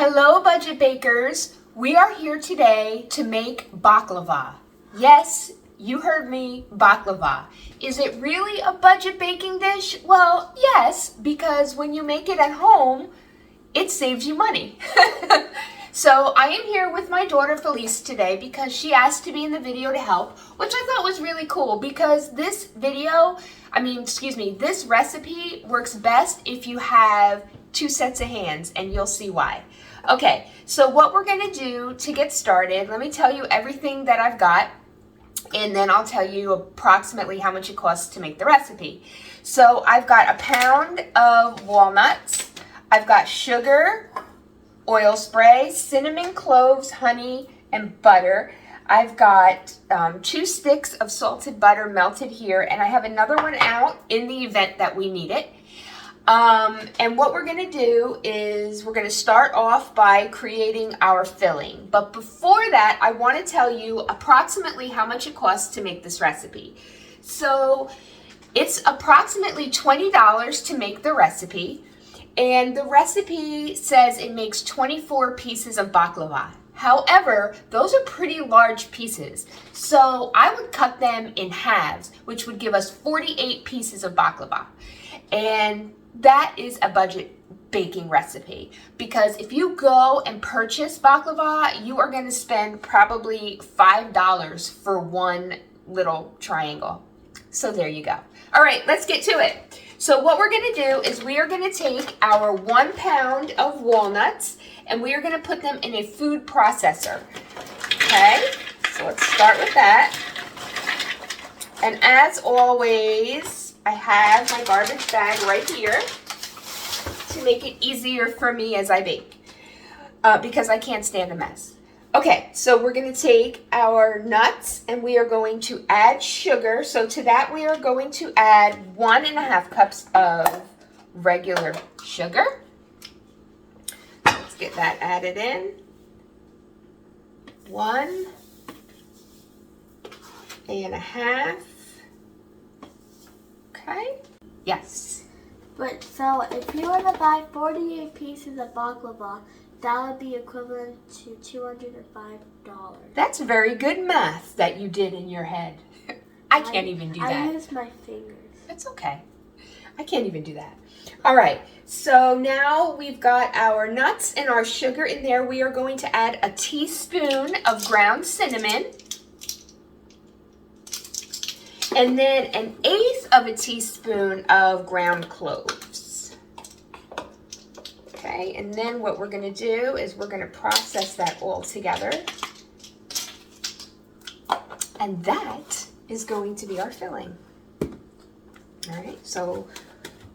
Hello, budget bakers. We are here today to make baklava. Yes, you heard me, baklava. Is it really a budget baking dish? Well, yes, because when you make it at home, it saves you money. So I am here with my daughter Felice today because she asked to be in the video to help, which I thought was really cool because this recipe works best if you have two sets of hands, and you'll see why. Okay, so what we're gonna do to get started, let me tell you everything that I've got, and then I'll tell you approximately how much it costs to make the recipe. So I've got a pound of walnuts, I've got sugar, oil spray, cinnamon, cloves, honey, and butter. I've got 2 sticks of salted butter melted here, and I have another one out in the event that we need it. And what we're going to do is we're going to start off by creating our filling. But before that, I want to tell you approximately how much it costs to make this recipe. So it's approximately $20 to make the recipe. And the recipe says it makes 24 pieces of baklava. However, those are pretty large pieces. So I would cut them in halves, which would give us 48 pieces of baklava. And that is a budget baking recipe, because if you go and purchase baklava, you are going to spend probably $5 for one little triangle. So there you go. All right, let's get to it. So what we're going to do is we are going to take our 1 pound of walnuts and we are going to put them in a food processor. Okay, so let's start with that. And as always, I have my garbage bag right here to make it easier for me as I bake, because I can't stand a mess. Okay, so we're going to take our nuts and we are going to add sugar. So to that we are going to add 1.5 cups of regular sugar. Let's get that added in. 1.5. Okay. Yes. But so if you were to buy 48 pieces of baklava, that would be equivalent to $205. That's very good math that you did in your head. I can't even do that. I used my fingers. That's okay. I can't even do that. All right. So now we've got our nuts and our sugar in there. We are going to add a teaspoon of ground cinnamon. And then 1/8 of a teaspoon of ground cloves. Okay, and then what we're going to do is we're going to process that all together. And that is going to be our filling. All right, so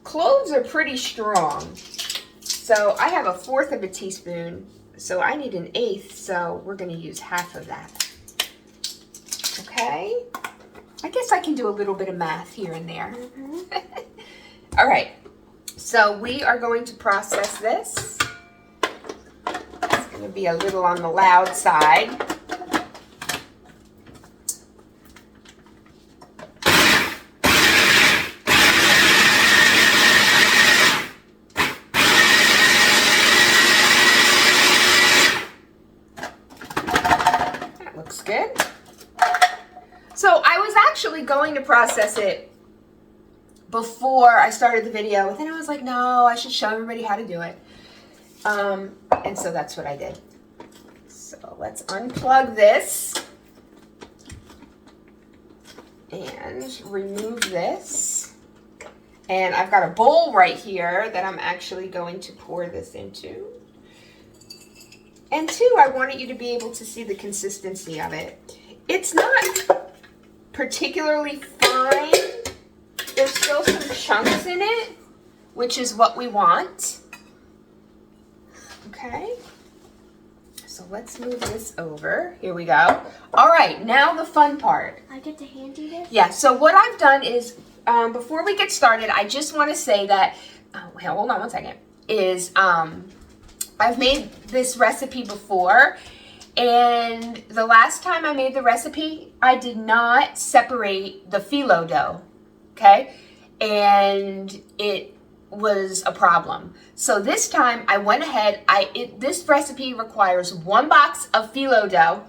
cloves are pretty strong. So I have 1/4 of a teaspoon, so I need 1/8, so we're going to use half of that. Okay. I guess I can do a little bit of math here and there. All right, so we are going to process this. It's going to be a little on the loud side. That looks good. So I was actually going to process it before I started the video, and then I was like, no, I should show everybody how to do it. And so that's what I did. So let's unplug this and remove this. And I've got a bowl right here that I'm actually going to pour this into. And two, I wanted you to be able to see the consistency of it. It's not particularly fine. There's still some chunks in it, which is what we want. Okay, so let's move this over. Here we go. All right, now the fun part. I get to hand you this? Yeah, so what I've done is, before we get started, I just want to say that, hold on one second, I've made this recipe before. And the last time I made the recipe, I did not separate the phyllo dough, okay? And it was a problem. So this time I went ahead, this recipe requires 1 box of phyllo dough,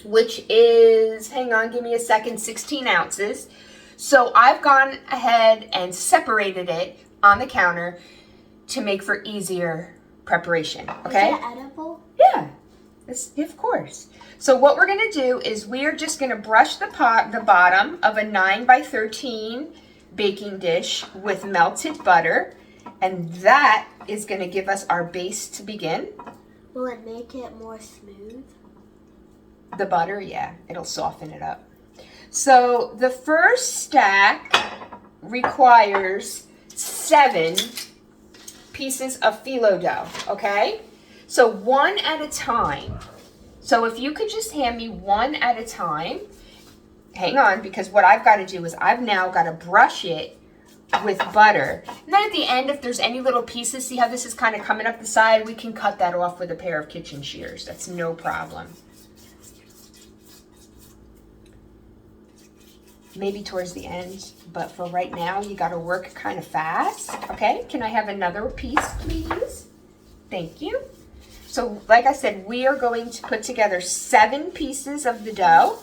which is, hang on, give me a second, 16 ounces. So I've gone ahead and separated it on the counter to make for easier preparation, okay? Is it edible? Yeah, of course. So what we're gonna do is we are just gonna brush the bottom of a 9 by 13 baking dish with melted butter, and that is gonna give us our base to begin. Will it make it more smooth? The butter, yeah, it'll soften it up. So the first stack requires 7 pieces of phyllo dough, okay? So 1 at a time. So if you could just hand me 1 at a time. Hang on, because what I've got to do is I've now got to brush it with butter. And then at the end, if there's any little pieces, see how this is kind of coming up the side? We can cut that off with a pair of kitchen shears. That's no problem. Maybe towards the end, but for right now, you got to work kind of fast. Okay, can I have another piece, please? Thank you. So like I said, we are going to put together 7 pieces of the dough.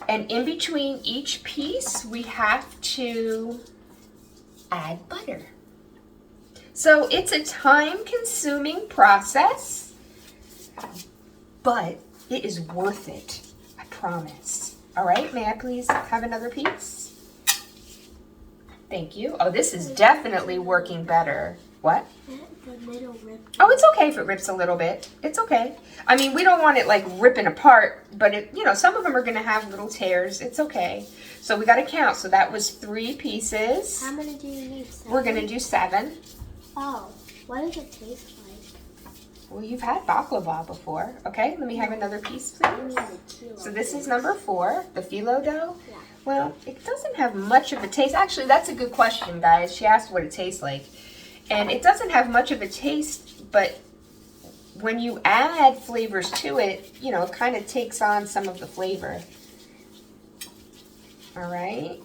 And in between each piece, we have to add butter. So it's a time-consuming process, but it is worth it, I promise. All right, may I please have another piece? Thank you. Oh, this is definitely working better. What? The middle ripped. Oh, it's okay if it rips a little bit. It's okay. I mean, we don't want it like ripping apart, but it, you know, some of them are gonna have little tears. It's okay. So we gotta count. So that was 3 pieces. How many do you need? 7? We're gonna do 7. Oh, what does it taste like? Well, you've had baklava before. Okay, let me have another piece, please. So this is number 4, the phyllo dough. Yeah. Well, it doesn't have much of a taste. Actually, that's a good question, guys. She asked what it tastes like. And it doesn't have much of a taste, but when you add flavors to it, you know, it kind of takes on some of the flavor. All right.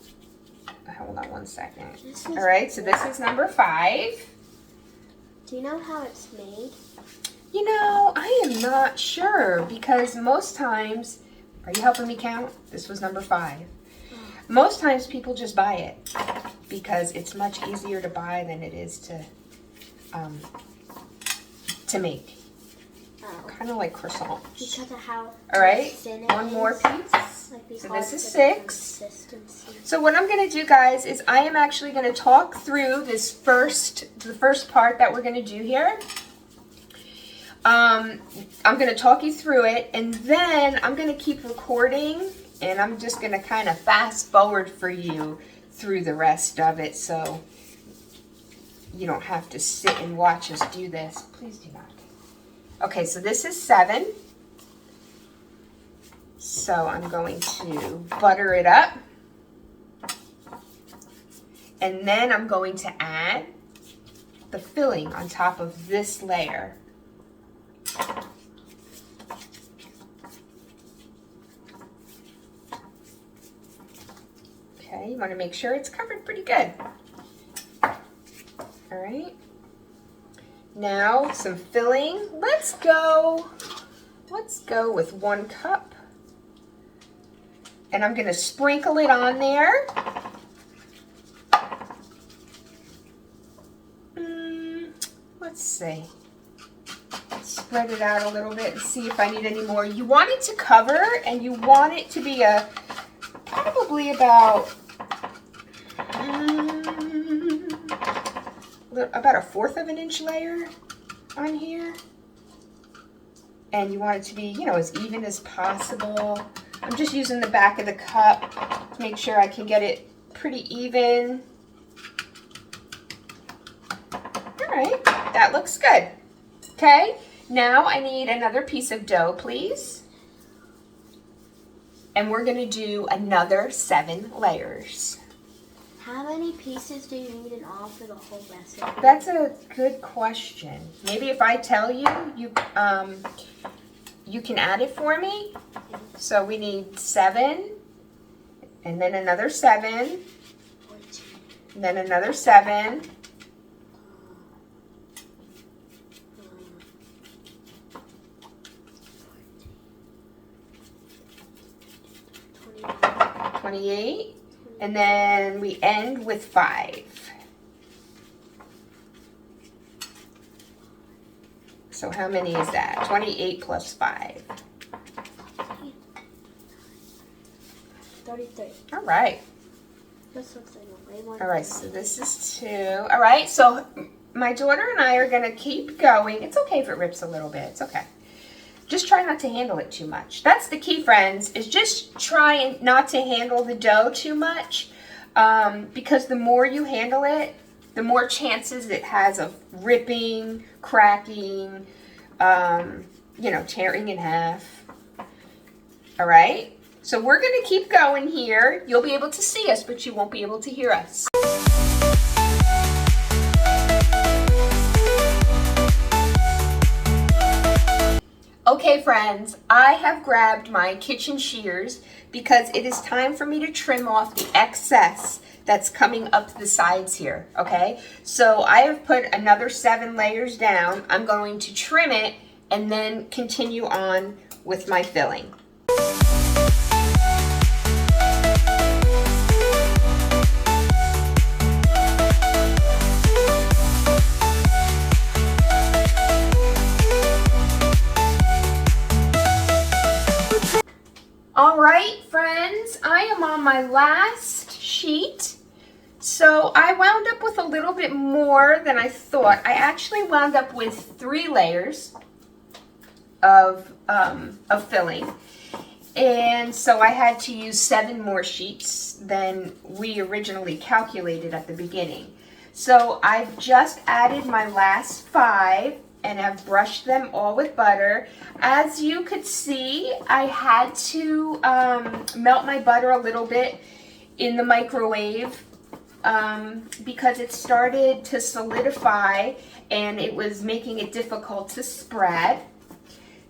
Hold on one second. All right, so this is number 5. Do you know how it's made? You know, I am not sure because most times, are you helping me count? This was number 5. Most times people just buy it because it's much easier to buy than it is to make. Oh. Kind of like croissants. Because of how All right, thin it one more is. piece. Like So this is because of the 6. consistency. So what I'm going to do, guys, is I am actually going to talk through the first part that we're going to do here. I'm going to talk you through it, and then I'm going to keep recording, and I'm just going to kind of fast forward for you through the rest of it, so you don't have to sit and watch us do this. Please do not. Okay, so this is 7. So I'm going to butter it up. And then I'm going to add the filling on top of this layer. Okay, you want to make sure it's covered pretty good. All right. Now some filling. Let's go with 1 cup. And I'm going to sprinkle it on there. Let's see. Spread it out a little bit and see if I need any more. You want it to cover, and you want it to be probably about a 1/4 of an inch layer on here. And you want it to be, you know, as even as possible. I'm just using the back of the cup to make sure I can get it pretty even. All right, that looks good. Okay, now I need another piece of dough, please. And we're gonna do another 7 layers. How many pieces do you need in all for the whole recipe? That's a good question. Maybe if I tell you, you can add it for me. So we need 7, and then another 7, and then another 7, 28. And then we end with 5. So how many is that? 28 plus 5. 33. All right. This looks like a way more. All right, so this is 2. All right, so my daughter and I are going to keep going. It's okay if it rips a little bit. It's okay. Just try not to handle it too much. That's the key, friends, is just try not to handle the dough too much, because the more you handle it, the more chances it has of ripping, cracking, tearing in half. All right? So we're going to keep going here. You'll be able to see us, but you won't be able to hear us. Okay, friends, I have grabbed my kitchen shears because it is time for me to trim off the excess that's coming up the sides here, okay? So I have put another 7 layers down. I'm going to trim it and then continue on with my filling. All right, friends, I am on my last sheet. So I wound up with a little bit more than I thought. I actually wound up with 3 layers of filling. And so I had to use 7 more sheets than we originally calculated at the beginning. So I've just added my last 5 and I've brushed them all with butter. As you could see, I had to melt my butter a little bit in the microwave because it started to solidify and it was making it difficult to spread.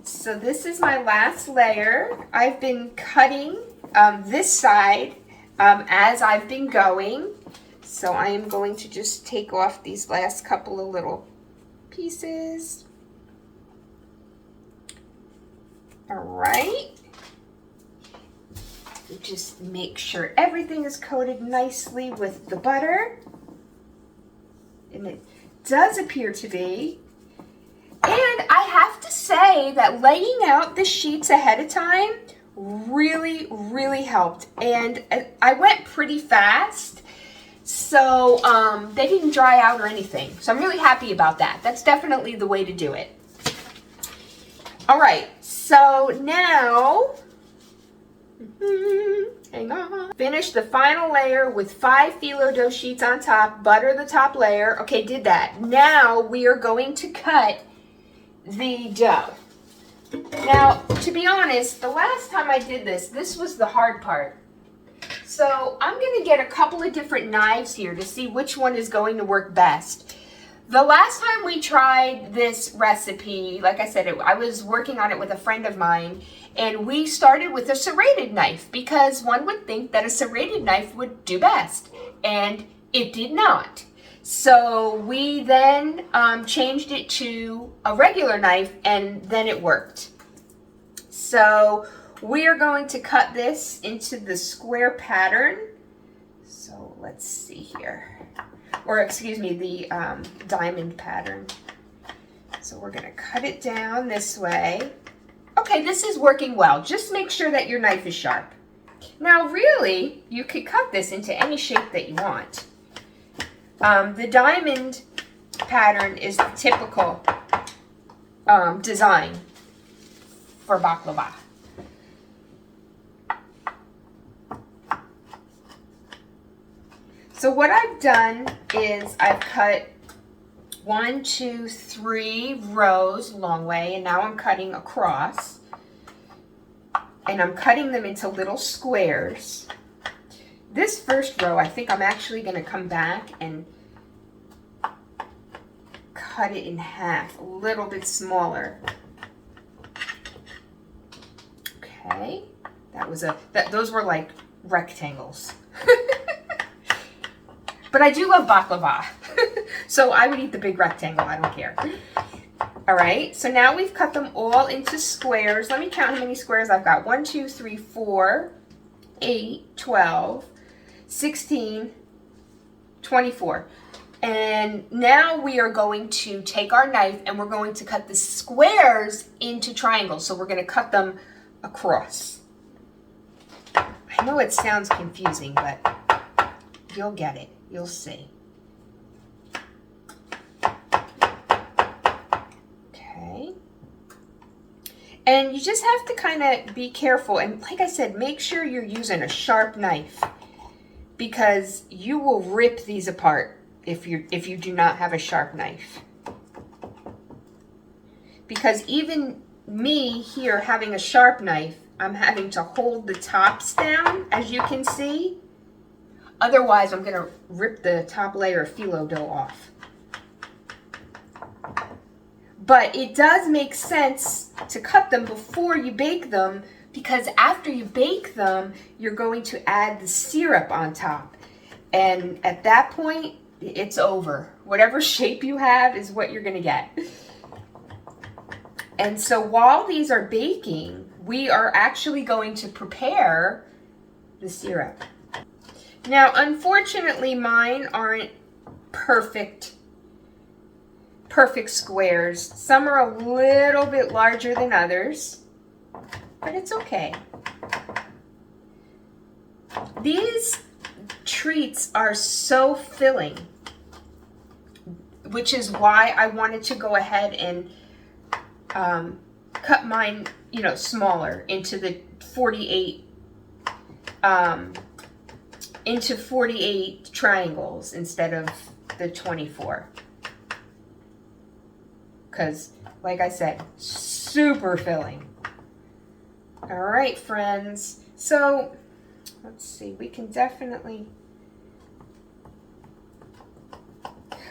So this is my last layer. I've been cutting this side as I've been going. So I am going to just take off these last couple of little pieces. All right. Just make sure everything is coated nicely with the butter. And it does appear to be. And I have to say that laying out the sheets ahead of time really, really helped. And I went pretty fast. So they didn't dry out or anything. So I'm really happy about that. That's definitely the way to do it. All right, so now, hang on. Finish the final layer with 5 phyllo dough sheets on top, butter the top layer. Okay, did that. Now we are going to cut the dough. Now, to be honest, the last time I did this, this was the hard part. So I'm going to get a couple of different knives here to see which one is going to work best. The last time we tried this recipe, like I said, I was working on it with a friend of mine, and we started with a serrated knife because one would think that a serrated knife would do best, and it did not. So we then changed it to a regular knife, and then it worked. So we are going to cut this into the square pattern. So let's see here. Or excuse me, the diamond pattern. So we're going to cut it down this way. Okay, this is working well. Just make sure that your knife is sharp. Now really, you could cut this into any shape that you want. The diamond pattern is the typical design for baklava. So what I've done is I've cut 1, 2, 3 rows long way, and now I'm cutting across. And I'm cutting them into little squares. This first row, I think I'm actually going to come back and cut it in half, a little bit smaller. Okay, those were like rectangles. But I do love baklava, so I would eat the big rectangle, I don't care. All right, so now we've cut them all into squares. Let me count how many squares I've got. 1, 2, 3, 4, 8, 12, 16, 24. And now we are going to take our knife and we're going to cut the squares into triangles. So we're going to cut them across. I know it sounds confusing, but you'll get it. You'll see. Okay. And you just have to kind of be careful. And like I said, make sure you're using a sharp knife because you will rip these apart if you do not have a sharp knife. Because even me here having a sharp knife, I'm having to hold the tops down, as you can see. Otherwise, I'm going to rip the top layer of phyllo dough off. But it does make sense to cut them before you bake them, because after you bake them, you're going to add the syrup on top. And at that point, it's over. Whatever shape you have is what you're going to get. And so while these are baking, we are actually going to prepare the syrup. Now, unfortunately, mine aren't perfect squares. Some are a little bit larger than others, but it's okay. These treats are so filling, which is why I wanted to go ahead and cut mine, smaller into the 48 triangles instead of the 24. Because, like I said, super filling. All right, friends. So, let's see. We can definitely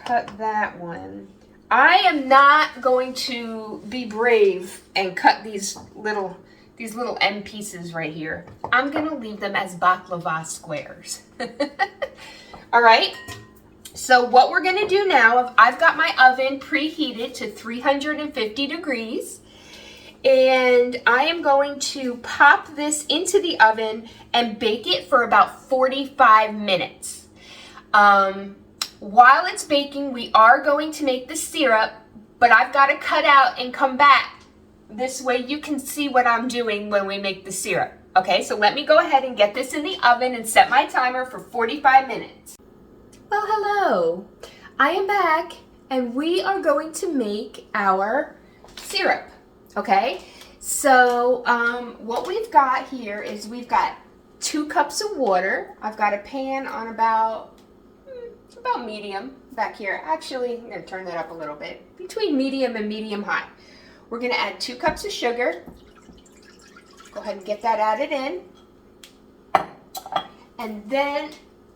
cut that one. I am not going to be brave and cut these little end pieces right here. I'm going to leave them as baklava squares. All right. So what we're going to do now, I've got my oven preheated to 350 degrees. And I am going to pop this into the oven and bake it for about 45 minutes. While it's baking, we are going to make the syrup, but I've got to cut out and come back. This way you can see what I'm doing when we make the syrup. Okay, so let me go ahead and get this in the oven and set my timer for 45 minutes. Well, hello. I am back, and we are going to make our syrup. Okay, so what we've got here is we've got 2 cups of water. I've got a pan on about medium back here. Actually, I'm going to turn that up a little bit. Between medium and medium high. We're going to add 2 cups of sugar. Go ahead and get that added in. And then,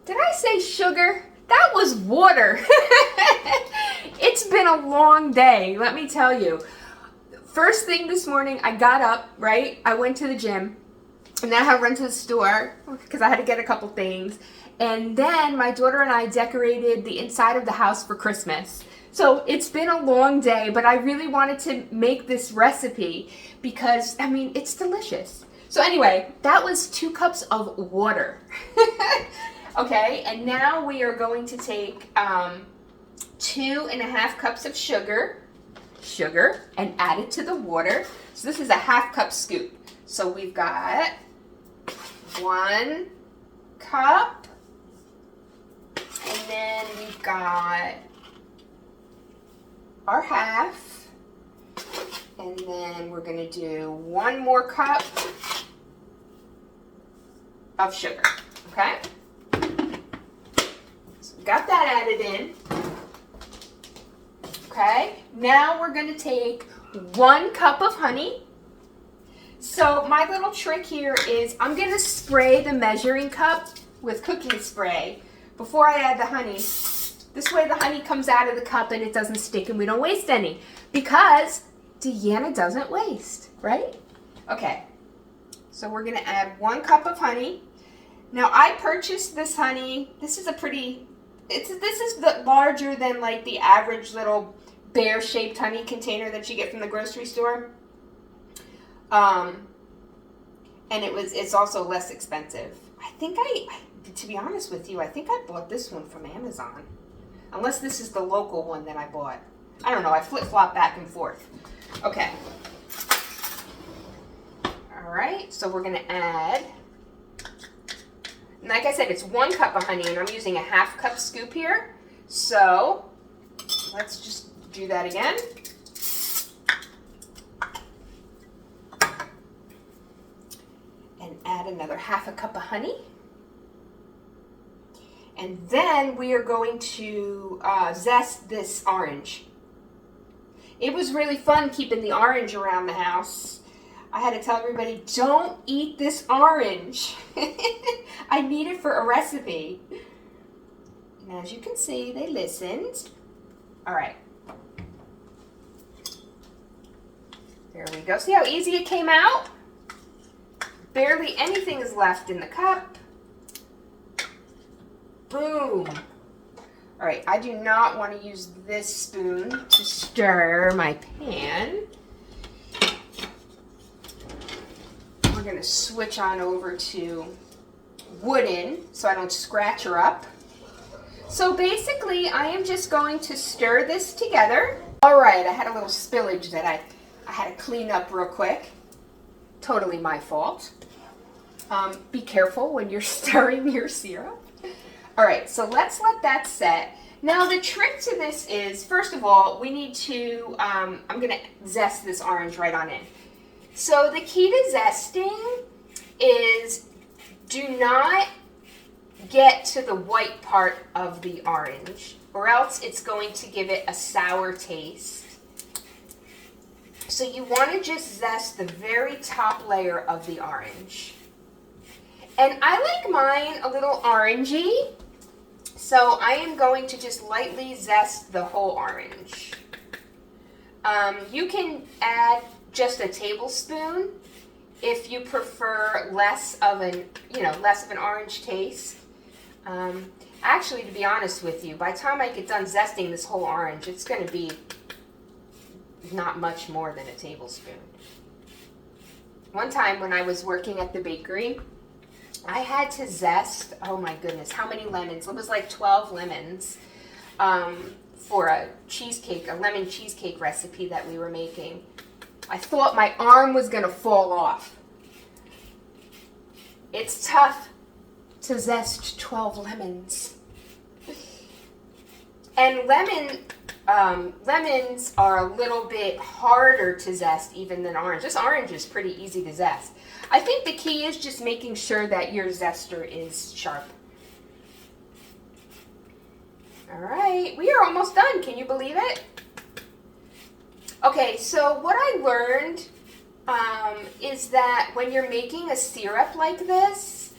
did I say sugar? That was water. It's been a long day, let me tell you. First thing this morning, I got up, right? I went to the gym, and then I had to run to the store because I had to get a couple things. And then my daughter and I decorated the inside of the house for Christmas. So it's been a long day, but I really wanted to make this recipe because, it's delicious. So anyway, that was 2 cups of water. Okay, and now we are going to take 2.5 cups of sugar, and add it to the water. So this is a 1/2 cup scoop. So we've got 1 cup, and then we've got our 1/2, and then we're going to do 1 more cup of sugar, okay? So we got that added in. Okay, now we're going to take 1 cup of honey. So my little trick here is I'm going to spray the measuring cup with cooking spray before I add the honey. This way the honey comes out of the cup and it doesn't stick and we don't waste any. Because Deanna doesn't waste, right? Okay, so we're going to add 1 cup of honey. Now I purchased this honey. This is larger than like the average little bear-shaped honey container that you get from the grocery store. And it's also less expensive. I think to be honest with you, I think I bought this one from Amazon. Unless this is the local one that I bought. I don't know, I flip-flop back and forth. Okay. All right, so we're gonna add, and like I said, it's 1 cup of honey, and I'm using a 1/2 cup scoop here. So let's just do that again. And add another 1/2 cup of honey. And then we are going to zest this orange. It was really fun keeping the orange around the house. I had to tell everybody, don't eat this orange. I need it for a recipe. And as you can see, they listened. All right. There we go. See how easy it came out? Barely anything is left in the cup. Boom. All right, I do not want to use this spoon to stir my pan. We're going to switch on over to wooden so I don't scratch her up. So basically, I am just going to stir this together. All right, I had a little spillage that I had to clean up real quick. Totally my fault. Be careful when you're stirring your syrup. All right, so let's let that set. Now the trick to this is, first of all, we need to, I'm gonna zest this orange right on in. So the key to zesting is do not get to the white part of the orange, or else it's going to give it a sour taste. So you wanna just zest the very top layer of the orange. And I like mine a little orangey. So I am going to just lightly zest the whole orange. You can add just a tablespoon if you prefer less of an orange taste. Actually, to be honest with you, by the time I get done zesting this whole orange, it's going to be not much more than a tablespoon. One time when I was working at the bakery, I had to zest, oh my goodness, how many lemons? It was like 12 lemons for a lemon cheesecake recipe that we were making. I thought my arm was going to fall off. It's tough to zest 12 lemons. And lemons are a little bit harder to zest even than orange. This orange is pretty easy to zest. I think the key is just making sure that your zester is sharp. All right, we are almost done. Can you believe it? Okay, so what I learned is that when you're making a syrup like this,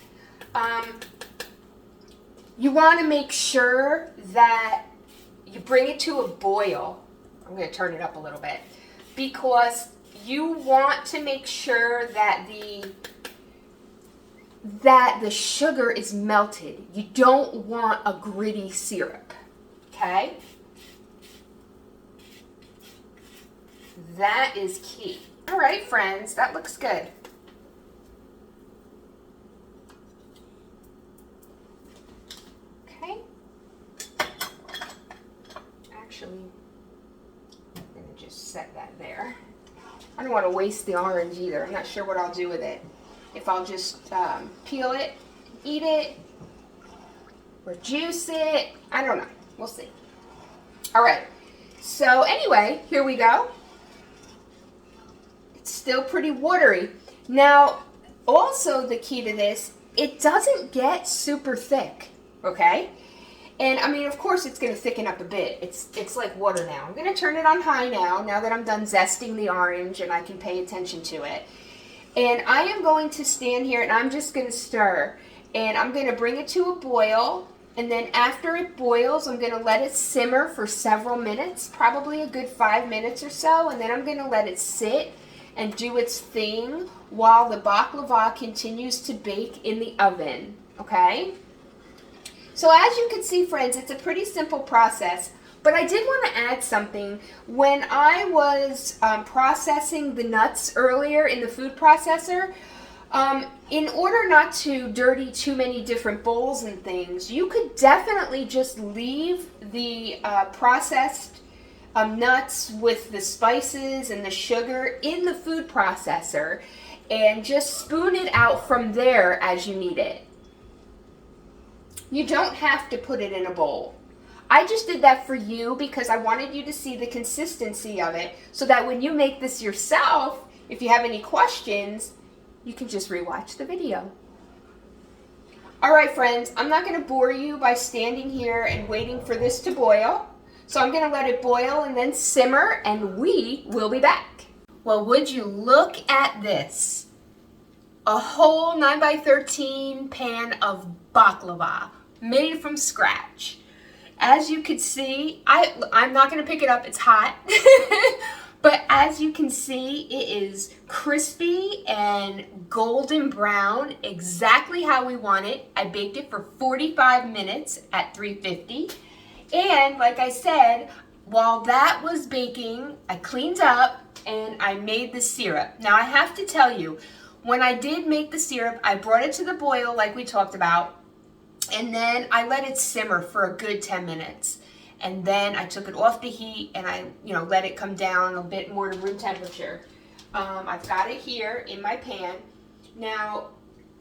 you want to make sure that you bring it to a boil. I'm going to turn it up a little bit because you want to make sure that the sugar is melted. You don't want a gritty syrup, okay? That is key. All right, friends, that looks good. Okay. Actually, I'm going to just set that there. I don't want to waste the orange either. I'm not sure what I'll do with it. If I'll just peel it, eat it, or juice it. I don't know. We'll see. All right. So anyway, here we go. It's still pretty watery. Now, also the key to this, it doesn't get super thick, okay? And I mean, of course, it's going to thicken up a bit. It's like water now. I'm going to turn it on high now that I'm done zesting the orange and I can pay attention to it. And I am going to stand here and I'm just going to stir. And I'm going to bring it to a boil. And then after it boils, I'm going to let it simmer for several minutes, probably a good 5 minutes or so. And then I'm going to let it sit and do its thing while the baklava continues to bake in the oven, okay? So as you can see, friends, it's a pretty simple process, but I did want to add something. When I was processing the nuts earlier in the food processor, In order not to dirty too many different bowls and things, you could definitely just leave the processed nuts with the spices and the sugar in the food processor and just spoon it out from there as you need it. You don't have to put it in a bowl. I just did that for you because I wanted you to see the consistency of it so that when you make this yourself, if you have any questions, you can just rewatch the video. All right, friends, I'm not going to bore you by standing here and waiting for this to boil. So I'm going to let it boil and then simmer, and we will be back. Well, would you look at this? A whole 9x13 pan of baklava made from scratch. As you can see, I'm not going to pick it up. It's hot. But as you can see, it is crispy and golden brown, exactly how we want it. I baked it for 45 minutes at 350. And like I said, while that was baking, I cleaned up and I made the syrup. Now I have to tell you, when I did make the syrup, I brought it to the boil like we talked about, and then I let it simmer for a good 10 minutes. And then I took it off the heat and I, let it come down a bit more to room temperature. I've got it here in my pan. Now,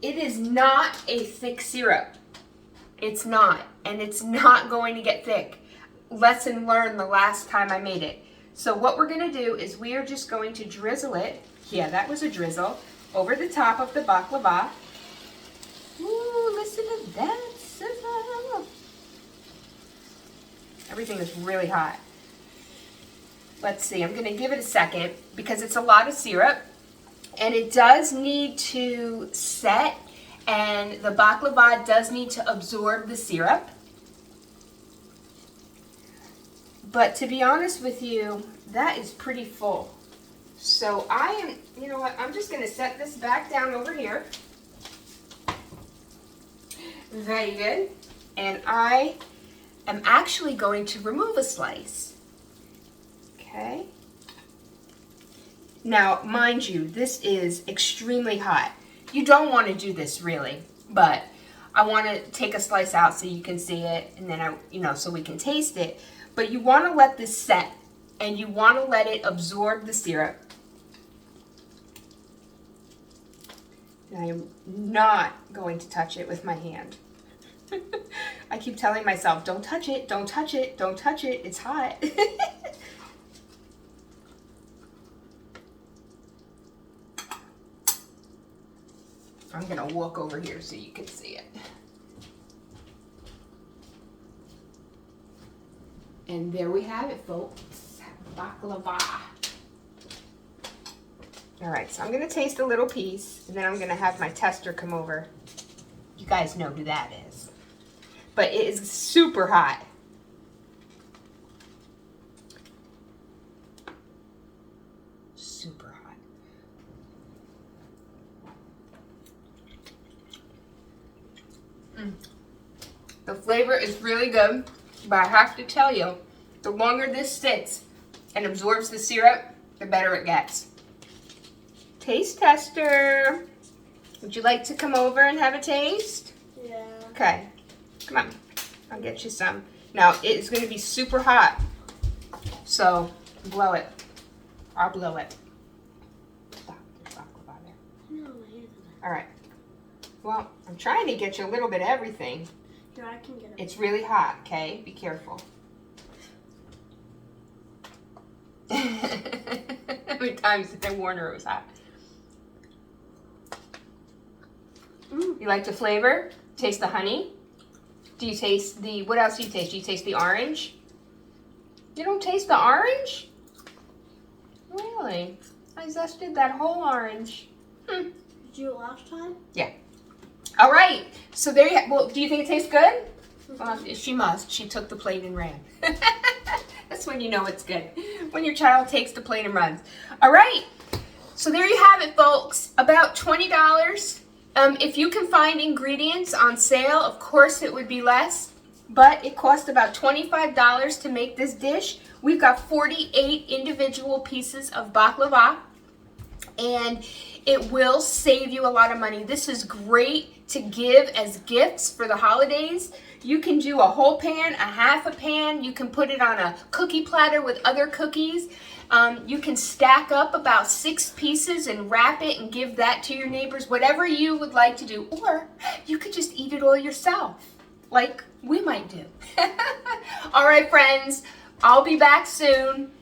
it is not a thick syrup. It's not, and it's not going to get thick. Lesson learned the last time I made it. So what we're going to do is we are just going to drizzle it. Yeah, that was a drizzle. Over the top of the baklava. Ooh, listen to that sizzle. Everything is really hot. Let's see, I'm going to give it a second because it's a lot of syrup and it does need to set, and the baklava does need to absorb the syrup. But to be honest with you, that is pretty full. So I'm just going to set this back down over here. Very good. And I am actually going to remove a slice. Okay. Now, mind you, this is extremely hot. You don't want to do this really, but I want to take a slice out so you can see it, and then so we can taste it. But you want to let this set, and you want to let it absorb the syrup. And I am not going to touch it with my hand. I keep telling myself, don't touch it, don't touch it, don't touch it, it's hot. I'm going to walk over here so you can see it. And there we have it, folks. Baklava. All right, so I'm going to taste a little piece, and then I'm going to have my tester come over. You guys know who that is. But it is super hot. Super hot. The flavor is really good, but I have to tell you, the longer this sits and absorbs the syrup, the better it gets. Taste tester. Would you like to come over and have a taste? Yeah. Okay. Come on. I'll get you some. Now, it is going to be super hot. So, blow it. I'll blow it. All right. Well, I'm trying to get you a little bit of everything. Here, I can get it. It's really hot, okay? Be careful. How many times did I warn her it was hot? You like the flavor? Taste the honey? Do you taste the, what else do you taste? Do you taste the orange? You don't taste the orange? Really? I zested that whole orange. Did you last time? Yeah. All right. So there you have, well, do you think it tastes good? Well, she must. She took the plate and ran. That's when you know it's good. When your child takes the plate and runs. All right. So there you have it, folks. About $20. If you can find ingredients on sale, of course it would be less, but it cost about $25 to make this dish. We've got 48 individual pieces of baklava, and it will save you a lot of money. This is great to give as gifts for the holidays. You can do a whole pan, a half a pan. You can put it on a cookie platter with other cookies. You can stack up about 6 pieces and wrap it and give that to your neighbors, whatever you would like to do. Or you could just eat it all yourself, like we might do. All right, friends, I'll be back soon.